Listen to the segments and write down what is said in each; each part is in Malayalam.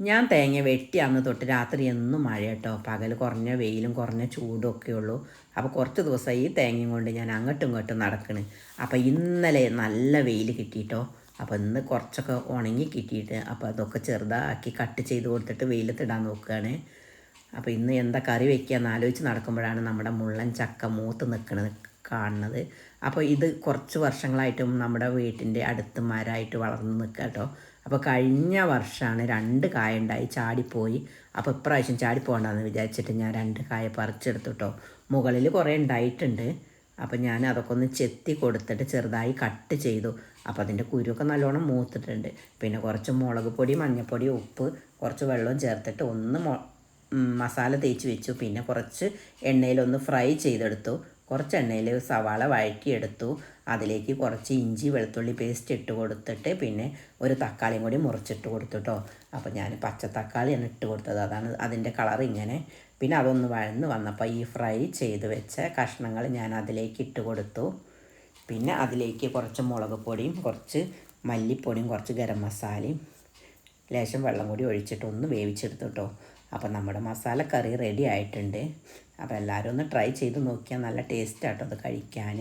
ഞാൻ തേങ്ങ വെട്ടി അന്ന് തൊട്ട് രാത്രി എന്നും മഴ കേട്ടോ, പകൽ കുറഞ്ഞ വെയിലും കുറഞ്ഞ ചൂടും ഒക്കെ ഉള്ളൂ. അപ്പോൾ കുറച്ച് ദിവസമായി ഈ തേങ്ങയും കൊണ്ട് ഞാൻ അങ്ങോട്ടും ഇങ്ങോട്ടും നടക്കണ്. അപ്പോൾ ഇന്നലെ നല്ല വെയിൽ കിട്ടിയിട്ടോ. അപ്പോൾ ഇന്ന് കുറച്ചൊക്കെ ഉണങ്ങി കിട്ടിയിട്ട് അപ്പോൾ അതൊക്കെ ചെറുതാക്കി കട്ട് ചെയ്ത് കൊടുത്തിട്ട് വെയിലത്തിടാൻ നോക്കുകയാണ്. അപ്പോൾ ഇന്ന് എന്താ കറി വയ്ക്കുകയെന്ന് ആലോചിച്ച് നടക്കുമ്പോഴാണ് നമ്മുടെ മുള്ളൻ ചക്ക മൂത്ത് നിൽക്കുന്നത് കാണുന്നത്. അപ്പോൾ ഇത് കുറച്ച് വർഷങ്ങളായിട്ടും നമ്മുടെ വീട്ടിൻ്റെ അടുത്ത് മരമായിട്ട് വളർന്ന് നിൽക്കുക കേട്ടോ. അപ്പോൾ കഴിഞ്ഞ വർഷമാണ് 2 കായ ഉണ്ടായി, ചാടിപ്പോയി. അപ്പോൾ ഇപ്രാവശ്യം ചാടിപ്പോകണ്ടെന്ന് വിചാരിച്ചിട്ട് ഞാൻ 2 കായ പറിച്ചെടുത്തു കേട്ടോ. മുകളിൽ കുറേ ഉണ്ടായിട്ടുണ്ട്. അപ്പോൾ ഞാൻ അതൊക്കെ ഒന്ന് ചെത്തി കൊടുത്തിട്ട് ചെറുതായി കട്ട് ചെയ്തു. അപ്പോൾ അതിൻ്റെ കുരുവൊക്കെ നല്ലോണം മൂത്തിട്ടുണ്ട്. പിന്നെ കുറച്ച് മുളക് പൊടി, മഞ്ഞൾപ്പൊടി, ഉപ്പ്, കുറച്ച് വെള്ളവും ചേർത്തിട്ട് ഒന്ന് മസാല തേച്ച് വെച്ചു. പിന്നെ കുറച്ച് എണ്ണയിലൊന്ന് ഫ്രൈ ചെയ്തെടുത്തു. കുറച്ച് എണ്ണയിൽ സവാള വഴറ്റിയെടുത്തു. അതിലേക്ക് കുറച്ച് ഇഞ്ചി വെളുത്തുള്ളി പേസ്റ്റ് ഇട്ട് കൊടുത്തിട്ട് പിന്നെ ഒരു തക്കാളിയും കൂടി മുറിച്ചിട്ട് കൊടുത്തു കേട്ടോ. അപ്പോൾ ഞാൻ പച്ച തക്കാളിയാണ് ഇട്ട് കൊടുത്തത്, അതാണ് അതിൻ്റെ കളർ ഇങ്ങനെ. പിന്നെ അതൊന്ന് വഴന്ന് വന്നപ്പോൾ ഈ ഫ്രൈ ചെയ്ത് വെച്ച കഷ്ണങ്ങൾ ഞാൻ അതിലേക്ക് ഇട്ട് കൊടുത്തു. പിന്നെ അതിലേക്ക് കുറച്ച് മുളക് പൊടിയും കുറച്ച് മല്ലിപ്പൊടിയും കുറച്ച് ഗരം മസാലയും ലേശം വെള്ളം കൂടി ഒഴിച്ചിട്ട് ഒന്ന് വേവിച്ചെടുത്തു കേട്ടോ. അപ്പോൾ നമ്മുടെ മസാലക്കറി റെഡി ആയിട്ടുണ്ട്. അപ്പോൾ എല്ലാവരും ഒന്ന് ട്രൈ ചെയ്ത് നോക്കിയാൽ നല്ല ടേസ്റ്റാട്ടോ അത് കഴിക്കാൻ.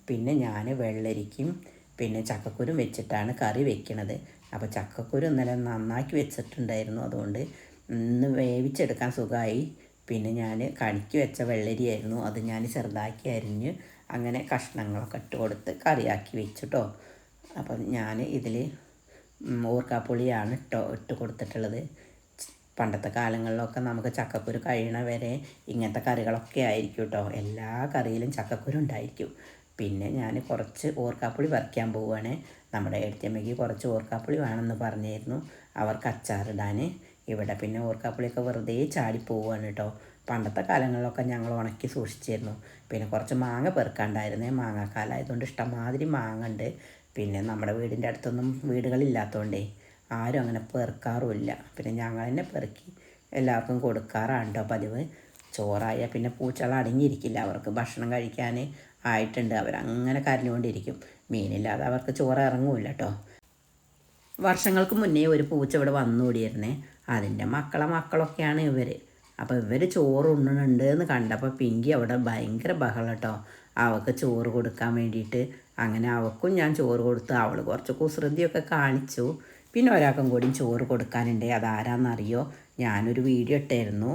പിന്നെ ഞാൻ വെള്ളരിക്കും പിന്നെ ചക്കക്കുരും വെച്ചിട്ടാണ് കറി വെക്കുന്നത്. അപ്പോൾ ചക്കക്കുരു ഇന്നലെ നന്നാക്കി വെച്ചിട്ടുണ്ടായിരുന്നു, അതുകൊണ്ട് ഇന്ന് വേവിച്ചെടുക്കാൻ സുഖമായി. പിന്നെ ഞാൻ കണിക്ക് വെച്ച വെള്ളരിയായിരുന്നു, അത് ഞാൻ ചെറുതാക്കി അരിഞ്ഞ് അങ്ങനെ കഷ്ണങ്ങളൊക്കെ ഇട്ട് കൊടുത്ത് കറിയാക്കി വെച്ചിട്ടോ. അപ്പം ഞാൻ ഇതിൽ ഊർക്കാപ്പുളിയാണ് ഇട്ട് കൊടുത്തിട്ടുള്ളത്. പണ്ടത്തെ കാലങ്ങളിലൊക്കെ നമുക്ക് ചക്കക്കുരു കഴിയണ വരെ ഇങ്ങനത്തെ കറികളൊക്കെ ആയിരിക്കും കേട്ടോ. എല്ലാ കറിയിലും ചക്കക്കുരു ഉണ്ടായിരിക്കും. പിന്നെ ഞാൻ കുറച്ച് ഓർക്കാപ്പുളി പറിക്കാൻ പോവുകയാണ്. നമ്മുടെ ഏടത്തിയമ്മയ്ക്ക് കുറച്ച് ഓർക്കാപ്പുളി വേണമെന്ന് പറഞ്ഞായിരുന്നു അവർക്ക് അച്ചാറിടാൻ. ഇവിടെ പിന്നെ ഓർക്കാപ്പുളിയൊക്കെ വെറുതെ ചാടി പോവുകയാണ് കേട്ടോ. പണ്ടത്തെ കാലങ്ങളിലൊക്കെ ഞങ്ങൾ ഉണക്കി സൂക്ഷിച്ചിരുന്നു. പിന്നെ കുറച്ച് മാങ്ങ പെറുക്കാണ്ടായിരുന്നേ, മാങ്ങാക്കാലമായതുകൊണ്ട് ഇഷ്ടംമാതിരി മാങ്ങ ഉണ്ട്. പിന്നെ നമ്മുടെ വീടിൻ്റെ അടുത്തൊന്നും വീടുകളില്ലാത്തതുകൊണ്ടേ ആരും അങ്ങനെ പെറുക്കാറുമില്ല. പിന്നെ ഞങ്ങൾ തന്നെ പെറുക്കി എല്ലാവർക്കും കൊടുക്കാറാണ് കേട്ടോ പതിവ്. ചോറായാൽ പിന്നെ പൂച്ചകൾ അടങ്ങിയിരിക്കില്ല, അവർക്ക് ഭക്ഷണം കഴിക്കാൻ ആയിട്ടുണ്ട്, അവരങ്ങനെ കരഞ്ഞുകൊണ്ടിരിക്കും. മീനില്ലാതെ അവർക്ക് ചോറ് ഇറങ്ങൂല കേട്ടോ. വർഷങ്ങൾക്ക് മുന്നേ ഒരു പൂച്ച ഇവിടെ വന്നുകൂടിയിരുന്നേ, അതിൻ്റെ മക്കളൊക്കെയാണ് ഇവർ. അപ്പോൾ ഇവർ ചോറ് ഉണ്ണുന്നുണ്ട് എന്ന് കണ്ടപ്പോൾ പിങ്കി അവിടെ ഭയങ്കര ബഹളം കേട്ടോ, അവൾക്ക് ചോറ് കൊടുക്കാൻ വേണ്ടിയിട്ട്. അങ്ങനെ അവൾക്കും ഞാൻ ചോറ് കൊടുത്തു. അവൾ കുറച്ച് കുസൃതിയൊക്കെ കാണിച്ചു. പിന്നെ ഒരാൾക്കും കൂടിയും ചോറ് കൊടുക്കാനുണ്ട്. അതാരാന്നറിയോ, ഞാനൊരു വീഡിയോ ഇട്ടായിരുന്നു.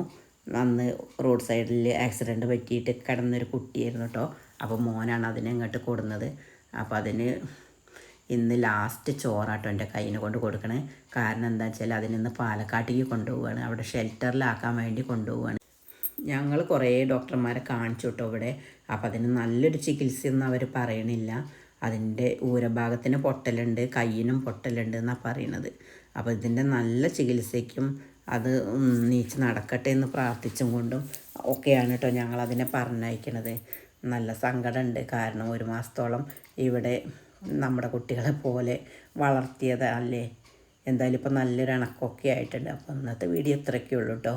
അന്ന് റോഡ് സൈഡിൽ ആക്സിഡൻറ്റ് പറ്റിയിട്ട് കിടന്നൊരു കുട്ടിയായിരുന്നു കേട്ടോ. അപ്പോൾ മോനാണ് അതിനെ ഇങ്ങോട്ട് കൊടുന്നത്. അപ്പോൾ അതിന് ഇന്ന് ലാസ്റ്റ് ചോറാട്ടോ എൻ്റെ കയ്യിനെ കൊണ്ട് കൊടുക്കണേ. കാരണം എന്താ വെച്ചാൽ അതിനിന്ന് പാലക്കാട്ടേക്ക് കൊണ്ടുപോവുകയാണ്, അവിടെ ഷെൽട്ടറിലാക്കാൻ വേണ്ടി കൊണ്ടുപോവുകയാണ്. ഞങ്ങൾ കുറേ ഡോക്ടർമാരെ കാണിച്ചു കേട്ടോ ഇവിടെ. അപ്പോൾ അതിന് നല്ലൊരു ചികിത്സയൊന്നും അവർ പറയണില്ല. അതിൻ്റെ ഊരഭാഗത്തിന് പൊട്ടലുണ്ട്, കയ്യിനും പൊട്ടലുണ്ട് എന്നാണ് പറയണത്. അപ്പോൾ ഇതിൻ്റെ നല്ല ചികിത്സയ്ക്കും അത് നീച്ച് നടക്കട്ടെ എന്ന് പ്രാർത്ഥിച്ചും കൊണ്ടും ഒക്കെയാണ് കേട്ടോ ഞങ്ങളതിനെ പറഞ്ഞയക്കണത്. നല്ല സങ്കടമുണ്ട്, കാരണം 1 മാസത്തോളം ഇവിടെ നമ്മുടെ കുട്ടികളെ പോലെ വളർത്തിയതല്ലേ. എന്തായാലും ഇപ്പോൾ നല്ലൊരു ഇണക്കമൊക്കെ ആയിട്ടുണ്ട്. അപ്പോൾ ഇന്നത്തെ വീഡിയോ ഇത്രയൊക്കെ ഉള്ളൂ കേട്ടോ.